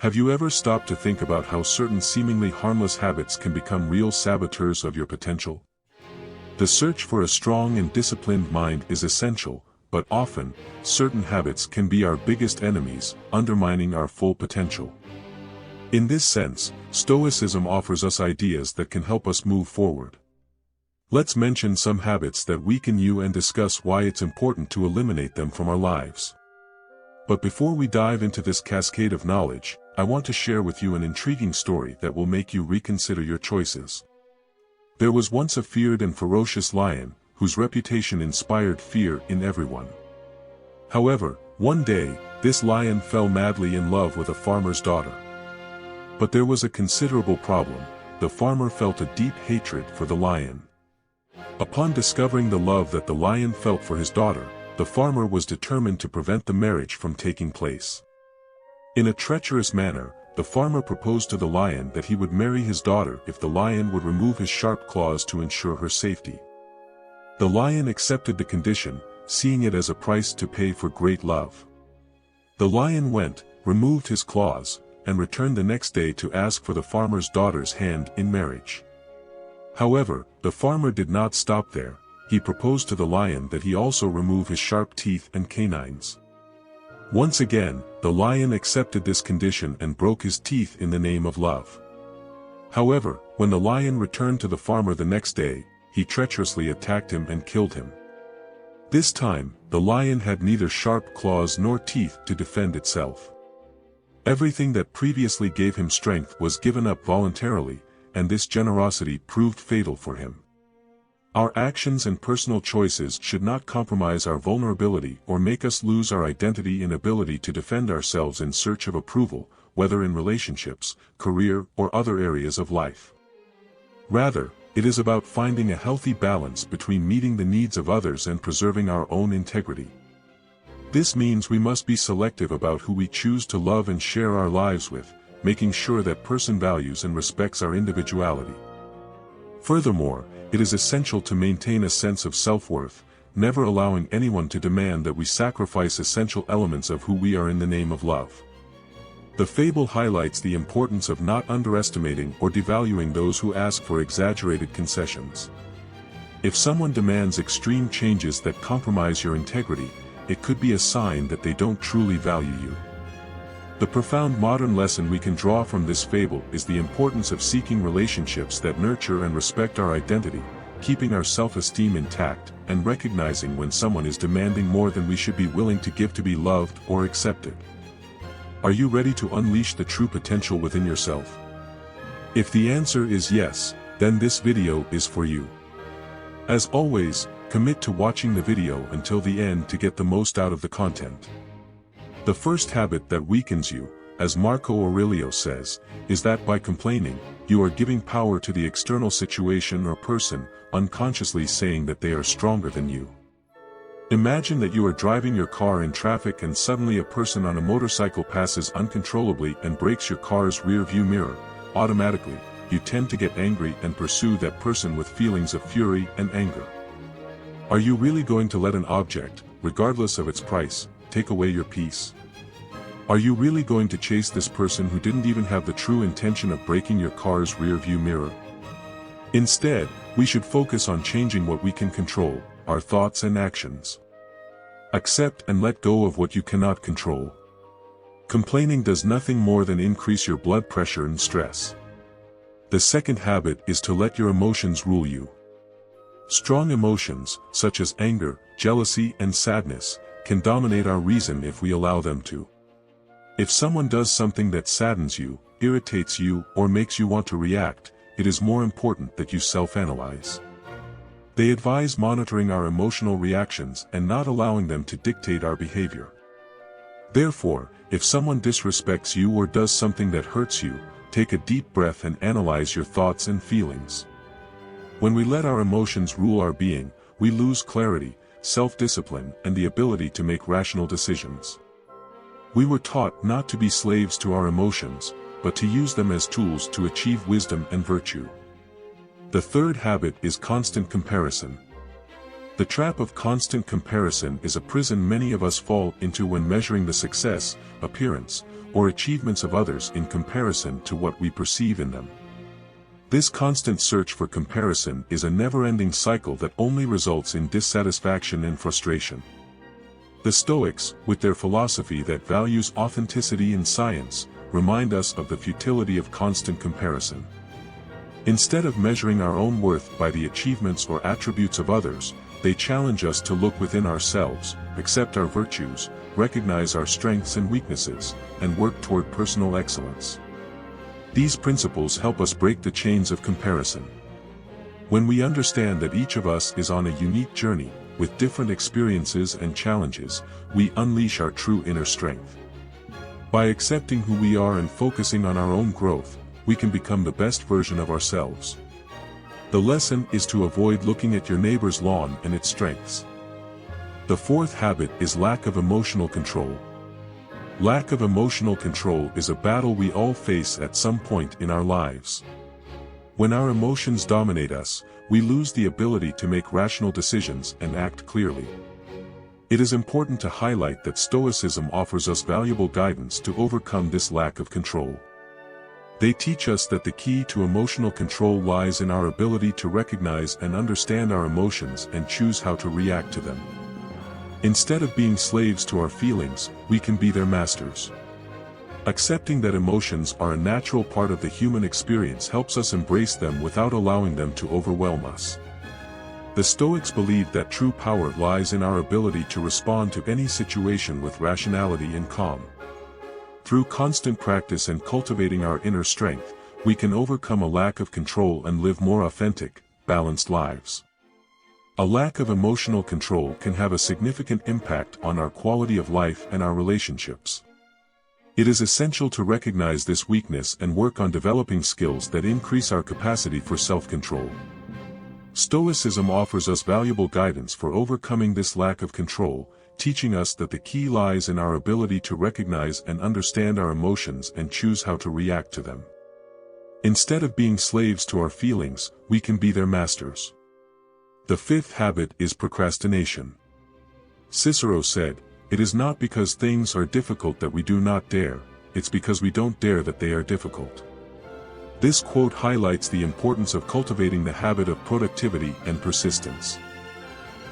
Have you ever stopped to think about how certain seemingly harmless habits can become real saboteurs of your potential? The search for a strong and disciplined mind is essential, but often, certain habits can be our biggest enemies, undermining our full potential. In this sense, Stoicism offers us ideas that can help us move forward. Let's mention some habits that weaken you and discuss why it's important to eliminate them from our lives. But before we dive into this cascade of knowledge, I want to share with you an intriguing story that will make you reconsider your choices. There was once a feared and ferocious lion, whose reputation inspired fear in everyone. However, one day, this lion fell madly in love with a farmer's daughter. But there was a considerable problem: the farmer felt a deep hatred for the lion. Upon discovering the love that the lion felt for his daughter, the farmer was determined to prevent the marriage from taking place. In a treacherous manner, the farmer proposed to the lion that he would marry his daughter if the lion would remove his sharp claws to ensure her safety. The lion accepted the condition, seeing it as a price to pay for great love. The lion went, removed his claws, and returned the next day to ask for the farmer's daughter's hand in marriage. However, the farmer did not stop there. He proposed to the lion that he also remove his sharp teeth and canines. Once again, the lion accepted this condition and broke his teeth in the name of love. However, when the lion returned to the farmer the next day, he treacherously attacked him and killed him. This time, the lion had neither sharp claws nor teeth to defend itself. Everything that previously gave him strength was given up voluntarily, and this generosity proved fatal for him. Our actions and personal choices should not compromise our vulnerability or make us lose our identity and ability to defend ourselves in search of approval, whether in relationships, career, or other areas of life. Rather, it is about finding a healthy balance between meeting the needs of others and preserving our own integrity. This means we must be selective about who we choose to love and share our lives with, making sure that person values and respects our individuality. Furthermore, it is essential to maintain a sense of self-worth, never allowing anyone to demand that we sacrifice essential elements of who we are in the name of love. The fable highlights the importance of not underestimating or devaluing those who ask for exaggerated concessions. If someone demands extreme changes that compromise your integrity, it could be a sign that they don't truly value you. The profound modern lesson we can draw from this fable is the importance of seeking relationships that nurture and respect our identity, keeping our self-esteem intact, and recognizing when someone is demanding more than we should be willing to give to be loved or accepted. Are you ready to unleash the true potential within yourself? If the answer is yes, then this video is for you. As always, commit to watching the video until the end to get the most out of the content. The first habit that weakens you, as Marco Aurelio says, is that by complaining, you are giving power to the external situation or person, unconsciously saying that they are stronger than you. Imagine that you are driving your car in traffic and suddenly a person on a motorcycle passes uncontrollably and breaks your car's rear view mirror. Automatically, you tend to get angry and pursue that person with feelings of fury and anger. Are you really going to let an object, regardless of its price, take away your peace? Are you really going to chase this person who didn't even have the true intention of breaking your car's rear view mirror? Instead, we should focus on changing what we can control, our thoughts and actions. Accept and let go of what you cannot control. Complaining does nothing more than increase your blood pressure and stress. The second habit is to let your emotions rule you. Strong emotions, such as anger, jealousy, and sadness, can dominate our reason if we allow them to. If someone does something that saddens you, irritates you, or makes you want to react, it is more important that you self-analyze. They advise monitoring our emotional reactions and not allowing them to dictate our behavior. Therefore, if someone disrespects you or does something that hurts you, take a deep breath and analyze your thoughts and feelings. When we let our emotions rule our being, we lose clarity, self-discipline, and the ability to make rational decisions. We were taught not to be slaves to our emotions, but to use them as tools to achieve wisdom and virtue. The third habit is constant comparison. The trap of constant comparison is a prison many of us fall into when measuring the success, appearance, or achievements of others in comparison to what we perceive in them. This constant search for comparison is a never-ending cycle that only results in dissatisfaction and frustration. The Stoics, with their philosophy that values authenticity in science, remind us of the futility of constant comparison. Instead of measuring our own worth by the achievements or attributes of others, they challenge us to look within ourselves, accept our virtues, recognize our strengths and weaknesses, and work toward personal excellence. These principles help us break the chains of comparison. When we understand that each of us is on a unique journey, with different experiences and challenges, we unleash our true inner strength. By accepting who we are and focusing on our own growth, we can become the best version of ourselves. The lesson is to avoid looking at your neighbor's lawn and its strengths. The fourth habit is lack of emotional control. Lack of emotional control is a battle we all face at some point in our lives. When our emotions dominate us, we lose the ability to make rational decisions and act clearly. It is important to highlight that Stoicism offers us valuable guidance to overcome this lack of control. They teach us that the key to emotional control lies in our ability to recognize and understand our emotions and choose how to react to them. Instead of being slaves to our feelings, we can be their masters. Accepting that emotions are a natural part of the human experience helps us embrace them without allowing them to overwhelm us. The Stoics believe that true power lies in our ability to respond to any situation with rationality and calm. Through constant practice and cultivating our inner strength, we can overcome a lack of control and live more authentic, balanced lives. A lack of emotional control can have a significant impact on our quality of life and our relationships. It is essential to recognize this weakness and work on developing skills that increase our capacity for self-control. Stoicism offers us valuable guidance for overcoming this lack of control, teaching us that the key lies in our ability to recognize and understand our emotions and choose how to react to them. Instead of being slaves to our feelings, we can be their masters. The fifth habit is procrastination. Cicero said, "It is not because things are difficult that we do not dare, it's because we don't dare that they are difficult." This quote highlights the importance of cultivating the habit of productivity and persistence.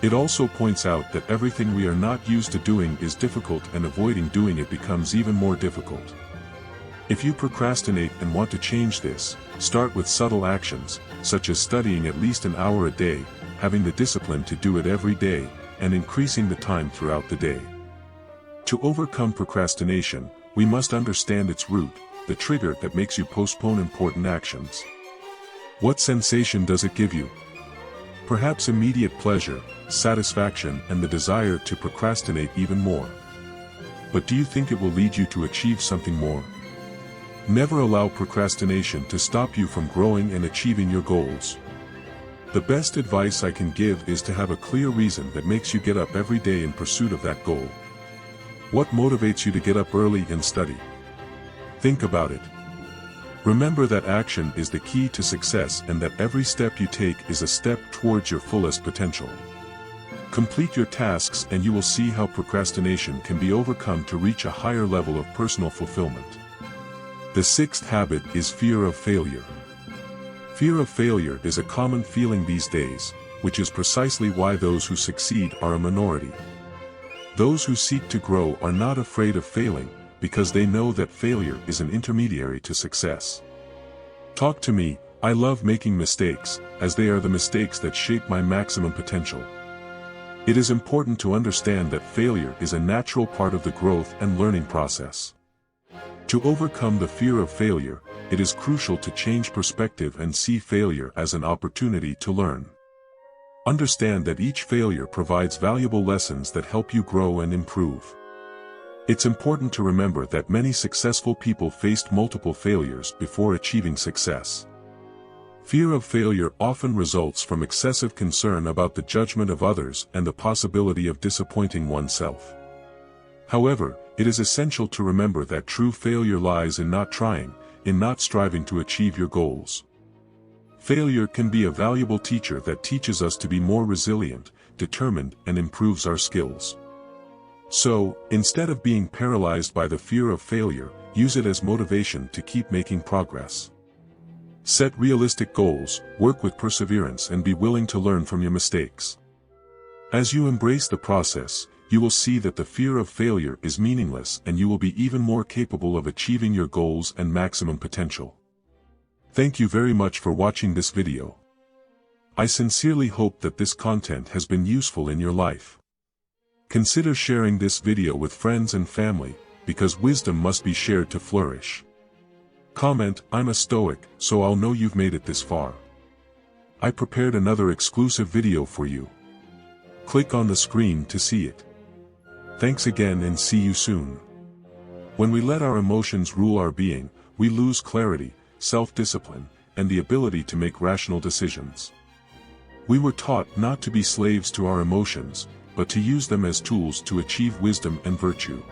It also points out that everything we are not used to doing is difficult, and avoiding doing it becomes even more difficult. If you procrastinate and want to change this, start with subtle actions, such as studying at least an hour a day, having the discipline to do it every day, and increasing the time throughout the day. To overcome procrastination, we must understand its root, the trigger that makes you postpone important actions. What sensation does it give you? Perhaps immediate pleasure, satisfaction, and the desire to procrastinate even more. But do you think it will lead you to achieve something more? Never allow procrastination to stop you from growing and achieving your goals. The best advice I can give is to have a clear reason that makes you get up every day in pursuit of that goal. What motivates you to get up early and study? Think about it. Remember that action is the key to success, and that every step you take is a step towards your fullest potential. Complete your tasks and you will see how procrastination can be overcome to reach a higher level of personal fulfillment. The sixth habit is fear of failure. Fear of failure is a common feeling these days, which is precisely why those who succeed are a minority. Those who seek to grow are not afraid of failing, because they know that failure is an intermediary to success. Talk to me, I love making mistakes, as they are the mistakes that shape my maximum potential. It is important to understand that failure is a natural part of the growth and learning process. To overcome the fear of failure, it is crucial to change perspective and see failure as an opportunity to learn. Understand that each failure provides valuable lessons that help you grow and improve. It's important to remember that many successful people faced multiple failures before achieving success. Fear of failure often results from excessive concern about the judgment of others and the possibility of disappointing oneself. However, it is essential to remember that true failure lies in not trying, in not striving to achieve your goals. Failure can be a valuable teacher that teaches us to be more resilient, determined, and improves our skills. So, instead of being paralyzed by the fear of failure, use it as motivation to keep making progress. Set realistic goals, work with perseverance, and be willing to learn from your mistakes. As you embrace the process, you will see that the fear of failure is meaningless, and you will be even more capable of achieving your goals and maximum potential. Thank you very much for watching this video. I sincerely hope that this content has been useful in your life. Consider sharing this video with friends and family, because wisdom must be shared to flourish. Comment, "I'm a Stoic," so I'll know you've made it this far. I prepared another exclusive video for you. Click on the screen to see it. Thanks again and see you soon. When we let our emotions rule our being, we lose clarity, self-discipline, and the ability to make rational decisions. We were taught not to be slaves to our emotions, but to use them as tools to achieve wisdom and virtue.